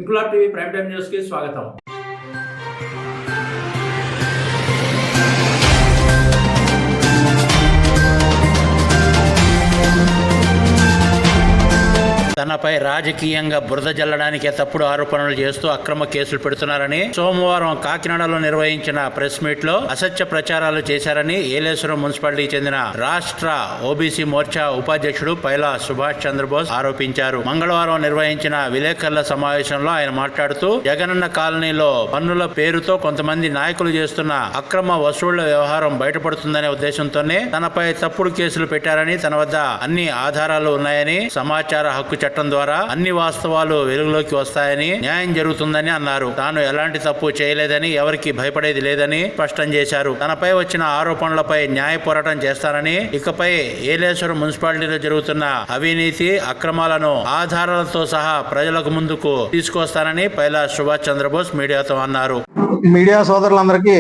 Inquilab TV prime time news కి స్వాగతం. తనపై రాజకీయంగా బురద జల్లడానికే తప్పుడు ఆరోపణలు చేస్తూ అక్రమ కేసులు పెడుతున్నారని సోమవారం కాకినాడలో నిర్వహించిన ప్రెస్ మీట్ లో అసత్య ప్రచారాలు చేశారని ఏలేశ్వరం మున్సిపాలిటీకి చెందిన రాష్ట్ర ఓబీసీ మోర్చా ఉపాధ్యక్షుడు పైలా సుభాష్ చంద్రబోస్ ఆరోపించారు. మంగళవారం నిర్వహించిన విలేకరుల సమావేశంలో ఆయన మాట్లాడుతూ జగనన్న కాలనీలో పన్నుల పేరుతో కొంతమంది నాయకులు చేస్తున్న అక్రమ వసూళ్ల వ్యవహారం బయటపడుతుందనే ఉద్దేశంతోనే తనపై తప్పుడు కేసులు పెట్టారని, తన వద్ద అన్ని ఆధారాలు ఉన్నాయని, సమాచార హక్కు చట్టం ద్వారా అన్ని వాస్తవాలు వెలుగులోకి వస్తాయని, న్యాయం జరుగుతుందని అన్నారు. తాను ఎలాంటి తప్పు చేయలేదని, ఎవరికి భయపడేది లేదని స్పష్టం చేశారు. తనపై వచ్చిన ఆరోపణలపై న్యాయ పోరాటం చేస్తానని, ఇకపై ఏలేశ్వరం మున్సిపాలిటీలో జరుగుతున్న అవినీతి అక్రమాలను ఆధారాలతో సహా ప్రజలకు ముందుకు తీసుకొస్తానని పైలా సుభాష్ చంద్రబోస్ మీడియాతో అన్నారు. మీడియా సోదరులందరికీ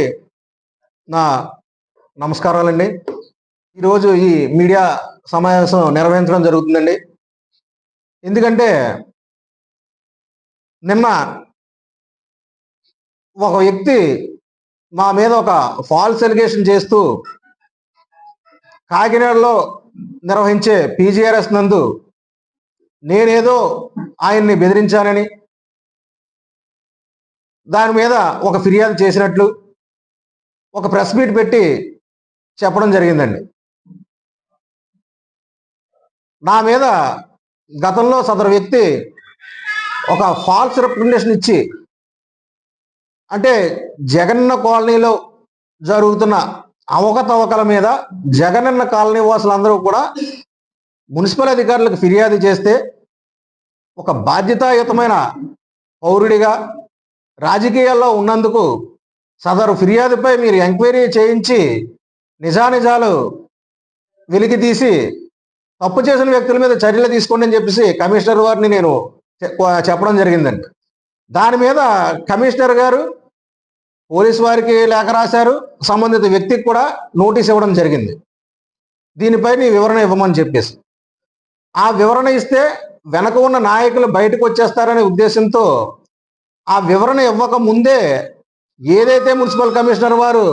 నా నమస్కారాలండి. ఈరోజు ఈ మీడియా సమావేశం నిర్వహించడం జరుగుతుందండి. ఎందుకంటే నిన్న ఒక వ్యక్తి మా మీద ఒక ఫాల్స్ ఎలిగేషన్ చేస్తూ కాకినాడలో నిర్వహించే పీజీఆర్ఎస్ నందు నేనేదో ఆయన్ని బెదిరించానని, దాని మీద ఒక ఫిర్యాదు చేసినట్లు ఒక ప్రెస్ మీట్ పెట్టి చెప్పడం జరిగిందండి. నా మీద గతంలో సదరు వ్యక్తి ఒక ఫాల్స్ రిప్రజెంటేషన్ ఇచ్చి, అంటే జగనన్న కాలనీలో జరుగుతున్న అవకతవకల మీద జగనన్న కాలనీ వాసులందరూ కూడా మున్సిపల్ అధికారులకు ఫిర్యాదు చేస్తే, ఒక బాధ్యతాయుతమైన పౌరుడిగా రాజకీయాల్లో ఉన్నందుకు సదరు ఫిర్యాదుపై మీరు ఎంక్వైరీ చేయించి నిజానిజాలు వెలికి తీసి తప్పు చేసిన వ్యక్తుల మీద చర్యలు తీసుకోండి అని చెప్పేసి కమిషనర్ వారిని నేను చెప్పడం జరిగిందండి. దాని మీద కమిషనర్ గారు పోలీసు వారికి లేఖ రాశారు, సంబంధిత వ్యక్తికి కూడా నోటీస్ ఇవ్వడం జరిగింది. దీనిపై వివరణ ఇవ్వమని చెప్పేసి, ఆ వివరణ ఇస్తే వెనక ఉన్న నాయకులు బయటకు వచ్చేస్తారనే ఉద్దేశంతో ఆ వివరణ ఇవ్వక ముందే ఏదైతే మున్సిపల్ కమిషనర్ వారు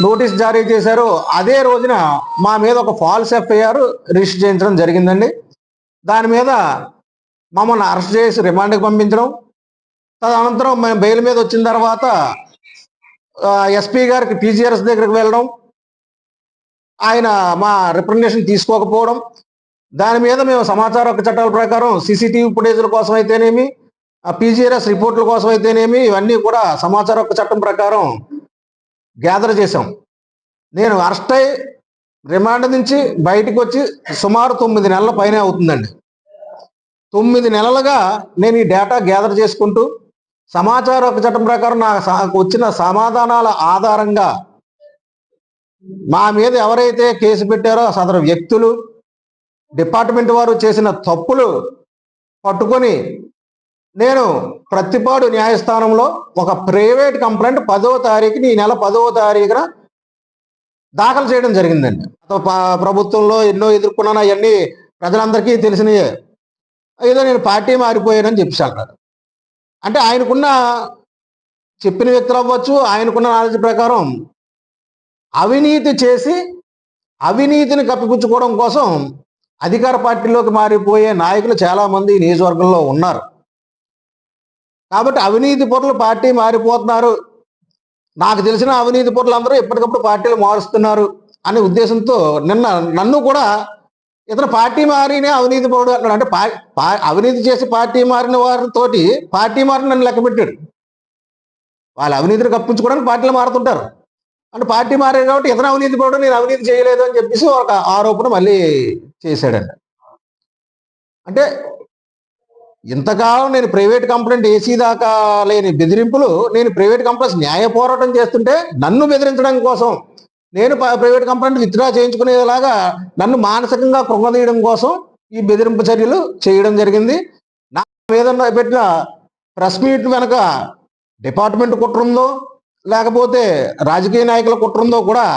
నోటీస్ జారీ చేశారో అదే రోజున మా మీద ఒక ఫాల్స్ ఎఫ్ఐఆర్ రిజిస్టర్ చేయించడం జరిగిందండి. దాని మీద మమ్మల్ని అరెస్ట్ చేసి రిమాండ్కి పంపించడం, తదనంతరం మేము బెయిల్ మీద వచ్చిన తర్వాత ఎస్పీ గారికి పీజీఆర్ఎస్ దగ్గరికి వెళ్ళడం, ఆయన మా రిప్రజెంటేషన్ తీసుకోకపోవడం, దాని మీద మేము సమాచార హక్కు చట్టాల ప్రకారం సీసీటీవీ ఫుటేజ్ల కోసం అయితేనేమి, పీజీఆర్ఎస్ రిపోర్ట్ల కోసం అయితేనేమి, ఇవన్నీ కూడా సమాచార హక్కు చట్టం ప్రకారం గ్యాదర్ చేశాం. నేను అరెస్ట్ అయ్యి రిమాండ్ నుంచి బయటకు వచ్చి సుమారు 9 నెలల పైనే అవుతుందండి. 9 నెలలుగా నేను ఈ డేటా గ్యాదర్ చేసుకుంటూ సమాచార హక్కు చట్టం ప్రకారం నాకు వచ్చిన సమాధానాల ఆధారంగా మా మీద ఎవరైతే కేసు పెట్టారో సదరు వ్యక్తులు, డిపార్ట్మెంట్ వారు చేసిన తప్పులు పట్టుకొని నేను ప్రతిపాడు న్యాయస్థానంలో ఒక ప్రైవేట్ కంప్లైంట్ 10వ తారీఖుని, ఈ నెల 10వ తారీఖున దాఖలు చేయడం జరిగిందండి. ప్రభుత్వంలో ఎన్నో ఎదుర్కొన్నాను, అవన్నీ ప్రజలందరికీ తెలిసినయే. ఏదో నేను పార్టీ మారిపోయానని చెప్పేసి అన్నారు. అంటే ఆయనకున్న చెప్పిన వ్యక్తులు అవ్వచ్చు, ఆయనకున్న నాలెడ్జ్ ప్రకారం అవినీతి చేసి అవినీతిని కప్పిపుచ్చుకోవడం కోసం అధికార పార్టీలోకి మారిపోయే నాయకులు చాలామంది ఈ నియోజకవర్గంలో ఉన్నారు. కాబట్టి అవినీతి పరులు పార్టీ మారిపోతున్నారు, నాకు తెలిసిన అవినీతి పరులు అందరూ ఎప్పటికప్పుడు పార్టీలు మారుస్తున్నారు అనే ఉద్దేశంతో నిన్న నన్ను కూడా ఇతను పార్టీ మారినే అవినీతి పరుడు అన్నాడు. అంటే అవినీతి చేసి పార్టీ మారిన వారితోటి పార్టీ మారిన నన్ను లెక్క పెట్టాడు. వాళ్ళు అవినీతిని కప్పించుకోవడానికి పార్టీలు మారుతుంటారు. అంటే పార్టీ మారారు కాబట్టి ఇతను అవినీతి పరుడు, నేను అవినీతి చేయలేదు అని చెప్పేసి ఒక ఆరోపణ మళ్ళీ చేశాడండి. అంటే ఇంతకాలం నేను ప్రైవేట్ కంప్లైంట్ వేసి దాకా లేని బెదిరింపులు, నేను ప్రైవేట్ కంప్లైంట్స్ న్యాయ పోరాటం చేస్తుంటే నన్ను బెదిరించడం కోసం, నేను ప్రైవేట్ కంప్లైంట్ విత్డ్రా చేయించుకునేలాగా నన్ను మానసికంగా కృంగదీయడం కోసం ఈ బెదిరింపు చర్యలు చేయడం జరిగింది. నా మీద పెట్టిన ప్రెస్ మీట్ వెనక డిపార్ట్మెంట్ కుట్ర ఉందో లేకపోతే రాజకీయ నాయకుల కుట్ర ఉందో కూడా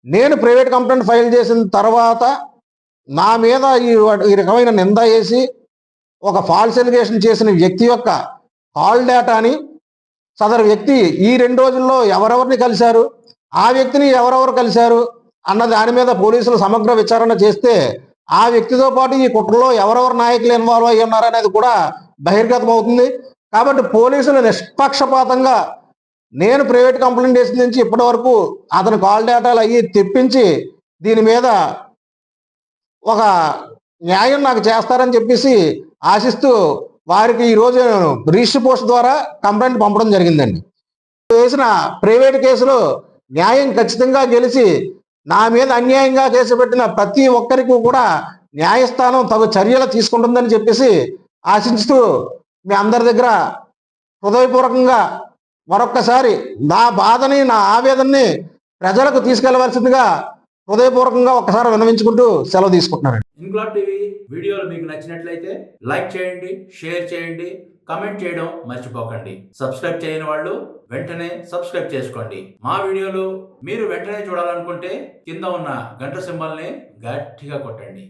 నేను ప్రైవేట్ కంప్లైంట్ ఫైల్ చేసిన తర్వాత నా మీద ఈ రకమైన నింద వేసి ఒక ఫాల్స్ ఎలిగేషన్ చేసిన వ్యక్తి యొక్క కాల్ డేటాని సదరు వ్యక్తి ఈ 2 రోజుల్లో ఎవరెవరిని కలిశారు, ఆ వ్యక్తిని ఎవరెవరు కలిశారు అన్న దాని మీద పోలీసులు సమగ్ర విచారణ చేస్తే ఆ వ్యక్తితో పాటు ఈ కుట్రలో ఎవరెవరు నాయకులు ఇన్వాల్వ్ అయ్యి ఉన్నారనేది కూడా బహిర్గతం అవుతుంది. కాబట్టి పోలీసులు నిష్పక్షపాతంగా నేను ప్రైవేట్ కంప్లైంట్ చేసిన నుంచి ఇప్పటి వరకు అతని కాల్ డేటాలు అయ్యి తెప్పించి దీని మీద ఒక న్యాయం నాకు చేస్తారని చెప్పేసి ఆశిస్తూ వారికి ఈరోజు రిజిస్టర్ పోస్ట్ ద్వారా కంప్లైంట్ పంపడం జరిగిందండి. వేసిన ప్రైవేట్ కేసులో న్యాయం ఖచ్చితంగా గెలిచి నా మీద అన్యాయంగా కేసు పెట్టిన ప్రతి ఒక్కరికి కూడా న్యాయస్థానం తగు చర్యలు తీసుకుంటుందని చెప్పేసి ఆశిస్తూ మీ అందరి దగ్గర హృదయపూర్వకంగా మరొక్కసారి నా బాధని నా ఆవేదనని ప్రజలకు తీసుకెళ్లవలసిందిగా హృదయపూర్వకంగా ఒక్కసారి విన్నవించుకుంటూ సెలవు తీసుకుంటున్నాను. ఇన్క్లాబ్ టీవీ వీడియోలు మీకు నచ్చినట్లయితే లైక్ చేయండి, షేర్ చేయండి, కమెంట్ చేయడం మర్చిపోకండి. సబ్స్క్రైబ్ చేయని వాళ్ళు వెంటనే సబ్స్క్రైబ్ చేసుకోండి. మా వీడియోలు మీరు వెంటనే చూడాలనుకుంటే కింద ఉన్న గంట సింబల్ని గట్టిగా కొట్టండి.